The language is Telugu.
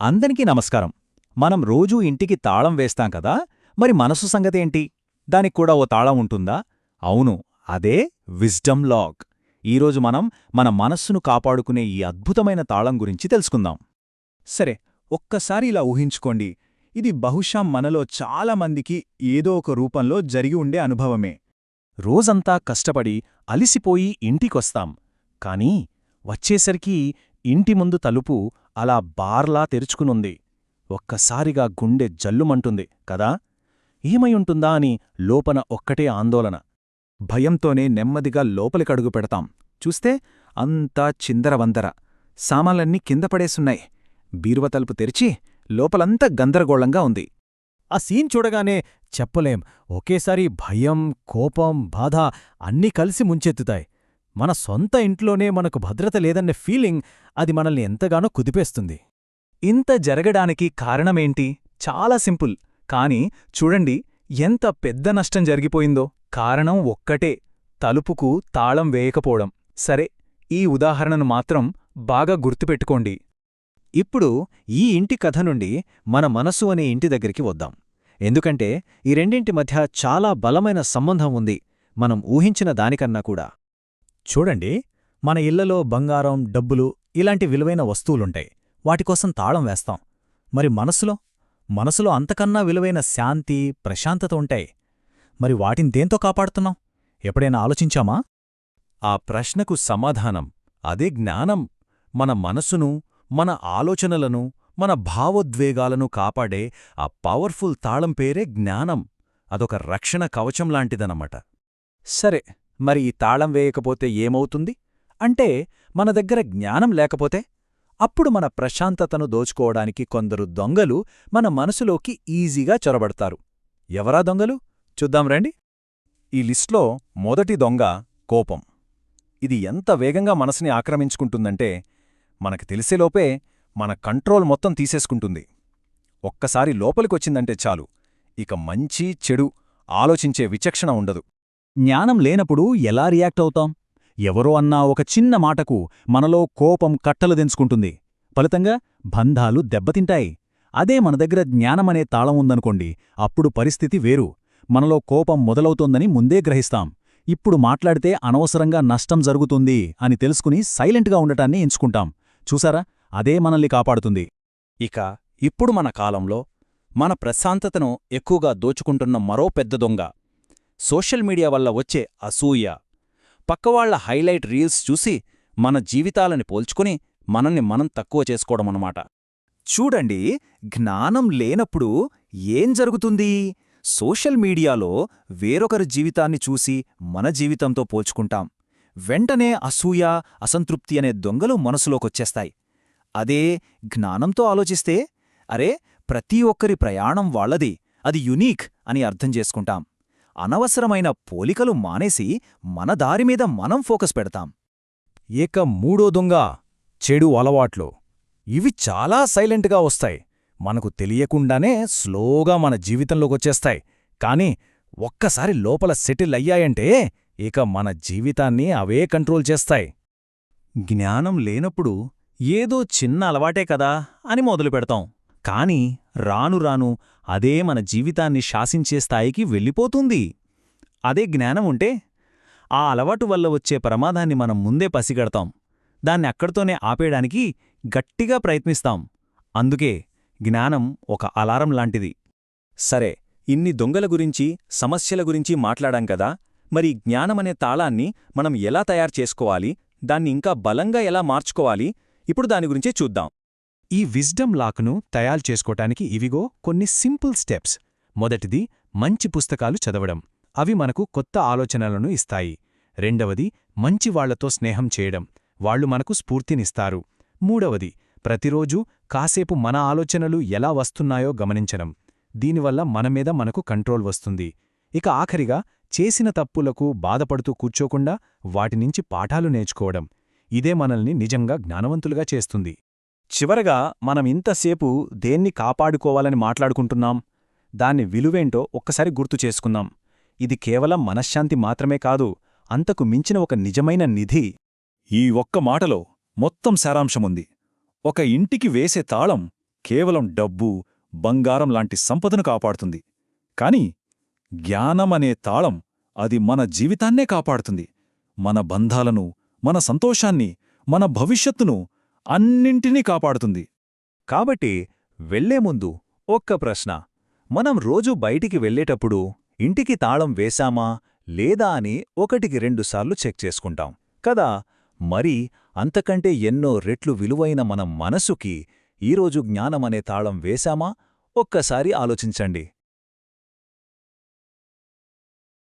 అందరికీ నమస్కారం. మనం రోజూ ఇంటికి తాళం వేస్తాం కదా, మరి మనసు సంగతేంటి? దానికి కూడా ఓ తాళం ఉంటుందా? అవును, అదే విజ్డమ్ లాక్. ఈరోజు మనం మన మనస్సును కాపాడుకునే ఈ అద్భుతమైన తాళం గురించి తెలుసుకుందాం. సరే, ఒక్కసారి ఇలా ఊహించుకోండి. ఇది బహుశా మనలో చాలామందికి ఏదో ఒక రూపంలో జరిగి ఉండే అనుభవమే. రోజంతా కష్టపడి అలిసిపోయి ఇంటికొస్తాం. కానీ వచ్చేసరికి ఇంటి ముందు తలుపు అలా బార్లా తెరుచుకునుంది. ఒక్కసారిగా గుండె జల్లుమంటుంది కదా. ఏమైయుంటుందా అని లోపన ఒక్కటే ఆందోళన. భయంతోనే నెమ్మదిగా లోపలికడుగు పెడతాం. చూస్తే అంతా చిందరవందర. సామాన్లన్నీ కింద పడేసున్నాయి. బీరువ తలుపు తెరిచి లోపలంతా గందరగోళంగా ఉంది. ఆ సీన్ చూడగానే చెప్పలేం, ఒకేసారి భయం, కోపం, బాధ అన్నీ కలిసి ముంచెత్తుతాయి. మన సొంత ఇంట్లోనే మనకు భద్రత లేదన్న ఫీలింగ్ అది మనల్ని ఎంతగానో కుదిపేస్తుంది. ఇంత జరగడానికి కారణమేంటి? చాలా సింపుల్. కాని చూడండి, ఎంత పెద్ద నష్టం జరిగిపోయిందో. కారణం ఒక్కటే, తలుపుకు తాళం వేయకపోవడం. సరే, ఈ ఉదాహరణను మాత్రం బాగా గుర్తుపెట్టుకోండి. ఇప్పుడు ఈ ఇంటి కథ నుండి మన మనసు అనే ఇంటి దగ్గరికి వద్దాం. ఎందుకంటే ఈ రెండింటి మధ్య చాలా బలమైన సంబంధం ఉంది, మనం ఊహించిన దానికన్నా కూడా. చూడండి, మన ఇళ్లలో బంగారం, డబ్బులు ఇలాంటి విలువైన వస్తువులుంటాయి. వాటికోసం తాళం వేస్తాం. మరి మనసులో అంతకన్నా విలువైన శాంతి, ప్రశాంతత ఉంటాయి. మరి వాటిని దేంతో కాపాడుతున్నాం? ఎప్పుడైనా ఆలోచించామా? ఆ ప్రశ్నకు సమాధానం అదే జ్ఞానం. మన మనసును, మన ఆలోచనలను, మన భావోద్వేగాలను కాపాడే ఆ పవర్ఫుల్ తాళం పేరే జ్ఞానం. అదొక రక్షణ కవచంలాంటిదన్నమాట. సరే, మరి ఈ తాళం వేయకపోతే ఏమవుతుంది? అంటే మన దగ్గర జ్ఞానం లేకపోతే? అప్పుడు మన ప్రశాంతతను దోచుకోవడానికి కొందరు దొంగలు మన మనసులోకి ఈజీగా చొరబడతారు. ఎవరా దొంగలు? చూద్దాం రండి. ఈ లిస్ట్లో మొదటి దొంగ కోపం. ఇది ఎంత వేగంగా మనసుని ఆక్రమించుకుంటుందంటే మనకు తెలిసేలోపే మన కంట్రోల్ మొత్తం తీసేసుకుంటుంది. ఒక్కసారి లోపలికొచ్చిందంటే చాలు, ఇక మంచి చెడు ఆలోచించే విచక్షణ ఉండదు. జ్ఞానం లేనప్పుడు ఎలా రియాక్ట్ అవుతాం? ఎవరో అన్నా ఒక చిన్న మాటకు మనలో కోపం కట్టలు దెంచుకుంటుంది. ఫలితంగా బంధాలు దెబ్బతింటాయి. అదే మన దగ్గర జ్ఞానమనే తాళం ఉందనుకోండి, అప్పుడు పరిస్థితి వేరు. మనలో కోపం మొదలవుతోందని ముందే గ్రహిస్తాం. ఇప్పుడు మాట్లాడితే అనవసరంగా నష్టం జరుగుతుంది అని తెలుసుకుని సైలెంట్గా ఉండటాన్ని ఎంచుకుంటాం. చూసారా, అదే మనల్ని కాపాడుతుంది. ఇక ఇప్పుడు మన కాలంలో మన ప్రశాంతతను ఎక్కువగా దోచుకుంటున్న మరో పెద్ద దొంగ సోషల్ మీడియా వల్ల వచ్చే అసూయ. పక్కవాళ్ల హైలైట్ రీల్స్ చూసి మన జీవితాలని పోల్చుకుని మనల్ని మనం తక్కువ చేసుకోవడమన్నమాట. చూడండి, జ్ఞానం లేనప్పుడు ఏం జరుగుతుంది? సోషల్ మీడియాలో వేరొకరి జీవితాన్ని చూసి మన జీవితంతో పోల్చుకుంటాం. వెంటనే అసూయ, అసంతృప్తి అనే దొంగలు మనసులోకొచ్చేస్తాయి. అదే జ్ఞానంతో ఆలోచిస్తే, అరే, ప్రతి ఒక్కరి ప్రయాణం వాళ్లది, అది యునీక్ అని అర్థం చేసుకుంటాం. అనవసరమైన పోలికలు మానేసి మన దారిమీద మనం ఫోకస్ పెడతాం. ఏక మూడో దొంగ చెడు అలవాట్లు. ఇవి చాలా సైలెంట్గా వస్తాయి. మనకు తెలియకుండానే స్లోగా మన జీవితంలోకొచ్చేస్తాయి. కాని ఒక్కసారి లోపల సెటిల్ అయ్యాయంటే ఇక మన జీవితాన్ని అవే కంట్రోల్ చేస్తాయి. జ్ఞానం లేనప్పుడు ఏదో చిన్న అలవాటే కదా అని మొదలుపెడతాం. కాని రాను రాను అదే మన జీవితాన్ని శాసించే స్థాయికి వెళ్ళిపోతుంది. అదే జ్ఞానం ఉంటే ఆ అలవాటు వల్ల వచ్చే ప్రమాదాన్ని మనం ముందే పసిగడతాం. దాన్ని అక్కడితోనే ఆపేయడానికి గట్టిగా ప్రయత్నిస్తాం. అందుకే జ్ఞానం ఒక అలారం లాంటిది. సరే, ఇన్ని దొంగల గురించి, సమస్యల గురించి మాట్లాడాం కదా, మరి జ్ఞానమనే తాళాన్ని మనం ఎలా తయారు చేసుకోవాలి, దాన్ని ఇంకా బలంగా ఎలా మార్చుకోవాలి, ఇప్పుడు దాని గురించే చూద్దాం. ఈ విజ్డమ్ లాక్ను తయారు చేసుకోటానికి ఇవిగో కొన్ని సింపుల్ స్టెప్స్. మొదటిది, మంచి పుస్తకాలు చదవడం. అవి మనకు కొత్త ఆలోచనలను ఇస్తాయి. రెండవది, మంచివాళ్లతో స్నేహం చేయడం. వాళ్లు మనకు స్ఫూర్తినిస్తారు. మూడవది, ప్రతిరోజూ కాసేపు మన ఆలోచనలు ఎలా వస్తున్నాయో గమనించడం. దీనివల్ల మనమీద మనకు కంట్రోల్ వస్తుంది. ఇక ఆఖరిగా, చేసిన తప్పులకు బాధపడుతూ కూర్చోకుండా వాటినుంచి పాఠాలు నేర్చుకోవడం. ఇదే మనల్ని నిజంగా జ్ఞానవంతులుగా చేస్తుంది. చివరగా, మనం ఇంతసేపు దేన్ని కాపాడుకోవాలని మాట్లాడుకుంటున్నాం? దాని విలువేంటో ఒక్కసారి గుర్తు చేసుకుందాం. ఇది కేవలం మనశ్శాంతి మాత్రమే కాదు, అంతకు మించిన ఒక నిజమైన నిధి. ఈ ఒక్క మాటలో మొత్తం సారాంశముంది. ఒక ఇంటికి వేసే తాళం కేవలం డబ్బు, బంగారం లాంటి సంపదను కాపాడుతుంది. కాని జ్ఞానమనే తాళం అది మన జీవితాన్నే కాపాడుతుంది. మన బంధాలను, మన సంతోషాన్ని, మన భవిష్యత్తును అన్నింటినీ కాపాడుతుంది. కాబట్టి వెళ్లే ముందు ఒక్క ప్రశ్న. మనం రోజూ బయటికి వెళ్ళేటప్పుడు ఇంటికి తాళం వేశామా లేదా అని 1-2 సార్లు చెక్ చేసుకుంటాం కదా. మరి అంతకంటే ఎన్నో రెట్లు విలువైన మన మనసుకి ఈరోజు జ్ఞానమనే తాళం వేశామా? ఒక్కసారి ఆలోచించండి.